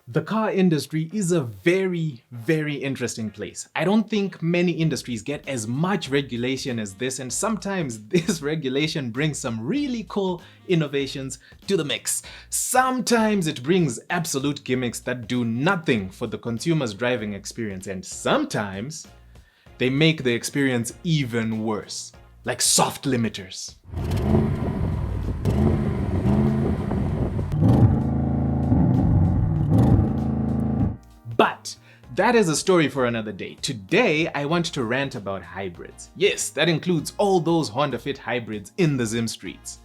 The car industry is a very, very interesting place. I don't think many industries get as much regulation as this, and sometimes this regulation brings some really cool innovations to the mix. Sometimes it brings absolute gimmicks that do nothing for the consumer's driving experience, and sometimes they make the experience even worse, like soft limiters. But that is a story for another day. Today, I want to rant about hybrids. Yes, that includes all those Honda Fit hybrids in the Zim streets.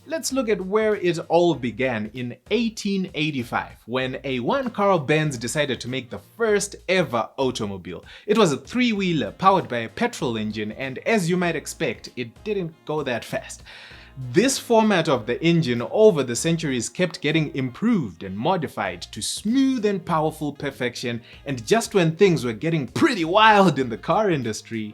Let's look at where it all began in 1885, when a one Carl Benz decided to make the first ever automobile. It was a three-wheeler powered by a petrol engine, and as you might expect, it didn't go that fast. This format of the engine over the centuries kept getting improved and modified to smooth and powerful perfection, and just when things were getting pretty wild in the car industry,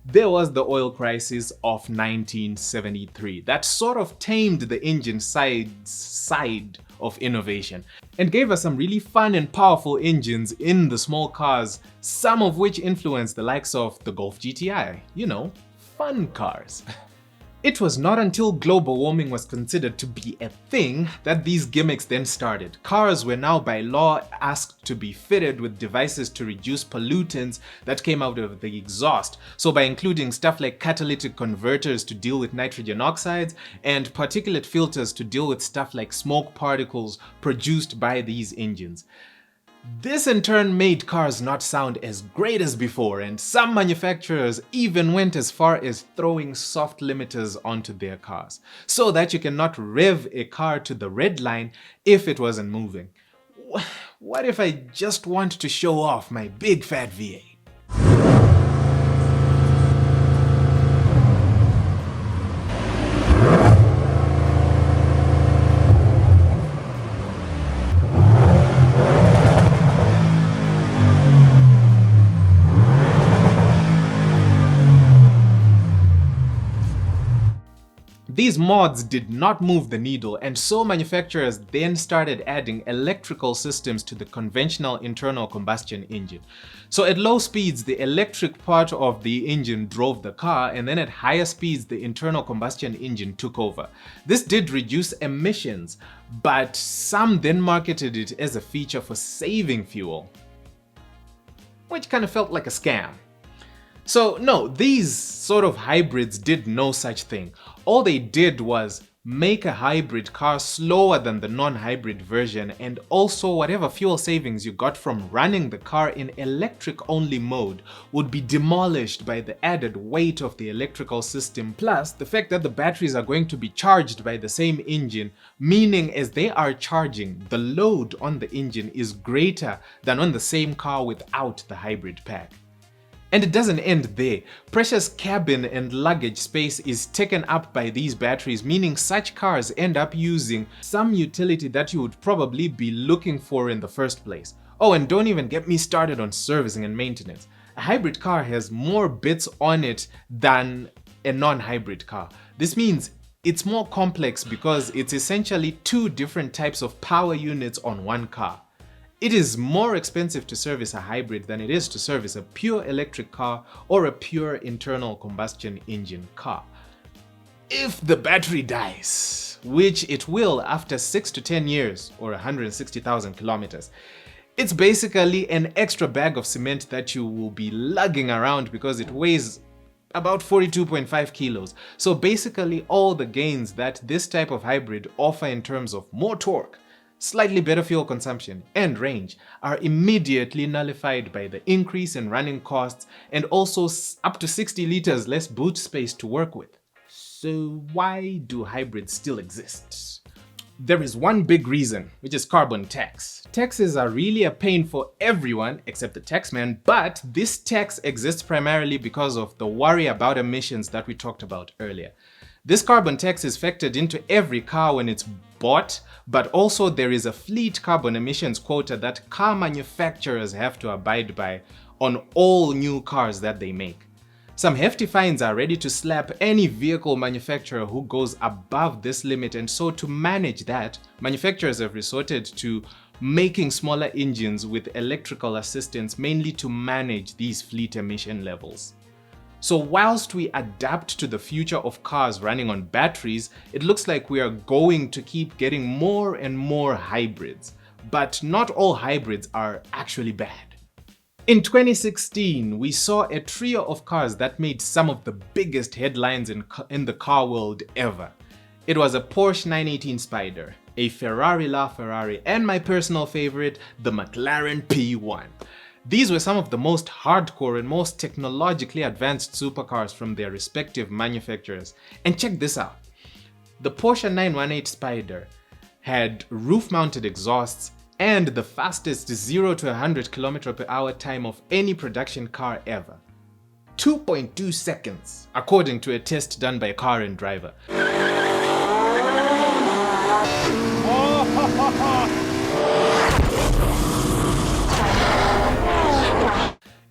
there was the oil crisis of 1973 that sort of tamed the engine side of innovation and gave us some really fun and powerful engines in the small cars, some of which influenced the likes of the Golf GTI, fun cars. It was not until global warming was considered to be a thing that these gimmicks then started. Cars were now by law asked to be fitted with devices to reduce pollutants that came out of the exhaust. So by including stuff like catalytic converters to deal with nitrogen oxides and particulate filters to deal with stuff like smoke particles produced by these engines. This in turn made cars not sound as great as before, and some manufacturers even went as far as throwing soft limiters onto their cars, so that you cannot rev a car to the red line if it wasn't moving. What if I just want to show off my big fat V8? These mods did not move the needle, and so manufacturers then started adding electrical systems to the conventional internal combustion engine. So at low speeds, the electric part of the engine drove the car, and then at higher speeds, the internal combustion engine took over. This did reduce emissions, but some then marketed it as a feature for saving fuel, which kind of felt like a scam. So no, these sort of hybrids did no such thing. All they did was make a hybrid car slower than the non-hybrid version, and also whatever fuel savings you got from running the car in electric-only mode would be demolished by the added weight of the electrical system, plus the fact that the batteries are going to be charged by the same engine, meaning as they are charging, the load on the engine is greater than on the same car without the hybrid pack. And it doesn't end there. Precious cabin and luggage space is taken up by these batteries, meaning such cars end up using some utility that you would probably be looking for in the first place. Oh, and don't even get me started on servicing and maintenance. A hybrid car has more bits on it than a non-hybrid car. This means it's more complex because it's essentially two different types of power units on one car. It is more expensive to service a hybrid than it is to service a pure electric car or a pure internal combustion engine car. If the battery dies, which it will after 6 to 10 years or 160,000 kilometers, it's basically an extra bag of cement that you will be lugging around because it weighs about 42.5 kilos. So basically all the gains that this type of hybrid offer in terms of more torque, slightly better fuel consumption, and range are immediately nullified by the increase in running costs and also up to 60 liters less boot space to work with. So why do hybrids still exist? There is one big reason, which is carbon tax. Taxes are really a pain for everyone except the taxman, but this tax exists primarily because of the worry about emissions that we talked about earlier. This carbon tax is factored into every car when it's bought, but also there is a fleet carbon emissions quota that car manufacturers have to abide by on all new cars that they make. Some hefty fines are ready to slap any vehicle manufacturer who goes above this limit, and so to manage that, manufacturers have resorted to making smaller engines with electrical assistance, mainly to manage these fleet emission levels. So whilst we adapt to the future of cars running on batteries, it looks like we are going to keep getting more and more hybrids. But not all hybrids are actually bad. In 2016, we saw a trio of cars that made some of the biggest headlines in the car world ever. It was a Porsche 918 Spider, a Ferrari LaFerrari, and my personal favorite, the McLaren P1. These were some of the most hardcore and most technologically advanced supercars from their respective manufacturers. And check this out. The Porsche 918 Spider had roof-mounted exhausts and the fastest 0 to 100 km/h time of any production car ever. 2.2 seconds, according to a test done by Car and Driver.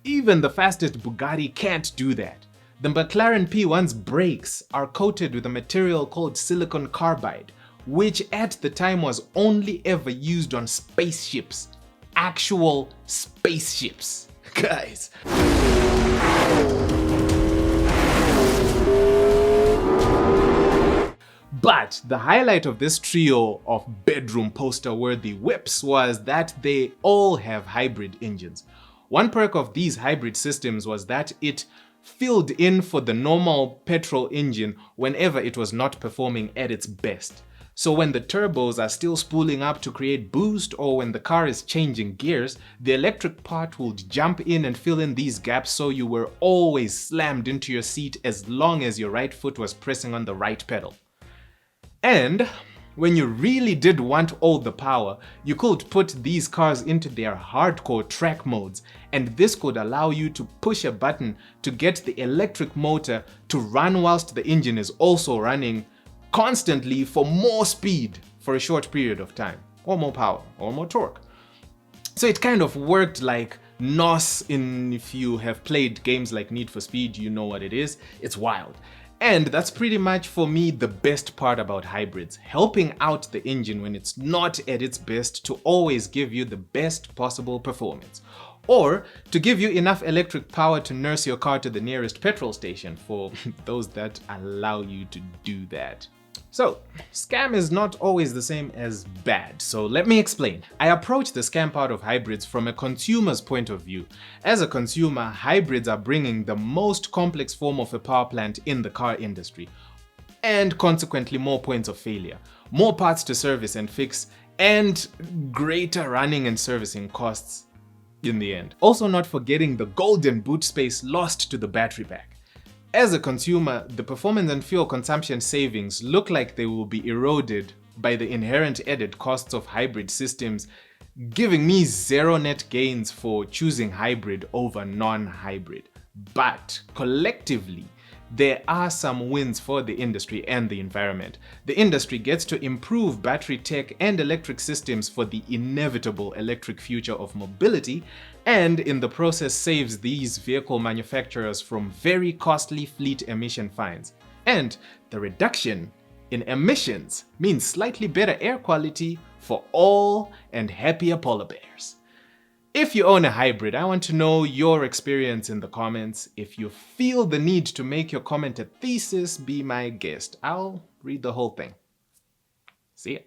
Even the fastest Bugatti can't do that. The McLaren P1's brakes are coated with a material called silicon carbide, which at the time was only ever used on spaceships. Actual spaceships, guys. But the highlight of this trio of bedroom poster-worthy whips was that they all have hybrid engines. One perk of these hybrid systems was that it filled in for the normal petrol engine whenever it was not performing at its best. So when the turbos are still spooling up to create boost, or when the car is changing gears, the electric part will jump in and fill in these gaps, so you were always slammed into your seat as long as your right foot was pressing on the right pedal. And when you really did want all the power, you could put these cars into their hardcore track modes, and this could allow you to push a button to get the electric motor to run whilst the engine is also running constantly for more speed for a short period of time, or more power, or more torque. So it kind of worked like NOS if you have played games like Need for Speed, you know what it is. It's wild. And that's pretty much for me the best part about hybrids, helping out the engine when it's not at its best to always give you the best possible performance. Or to give you enough electric power to nurse your car to the nearest petrol station, for those that allow you to do that. So, scam is not always the same as bad, so let me explain. I approach the scam part of hybrids from a consumer's point of view. As a consumer, hybrids are bringing the most complex form of a power plant in the car industry, and consequently more points of failure, more parts to service and fix, and greater running and servicing costs in the end. Also not forgetting the golden boot space lost to the battery pack. As a consumer, the performance and fuel consumption savings look like they will be eroded by the inherent added costs of hybrid systems, giving me zero net gains for choosing hybrid over non-hybrid. But collectively, there are some wins for the industry and the environment. The industry gets to improve battery tech and electric systems for the inevitable electric future of mobility, and in the process saves these vehicle manufacturers from very costly fleet emission fines. And the reduction in emissions means slightly better air quality for all and happier polar bears. If you own a hybrid, I want to know your experience in the comments. If you feel the need to make your comment a thesis, be my guest. I'll read the whole thing. See ya.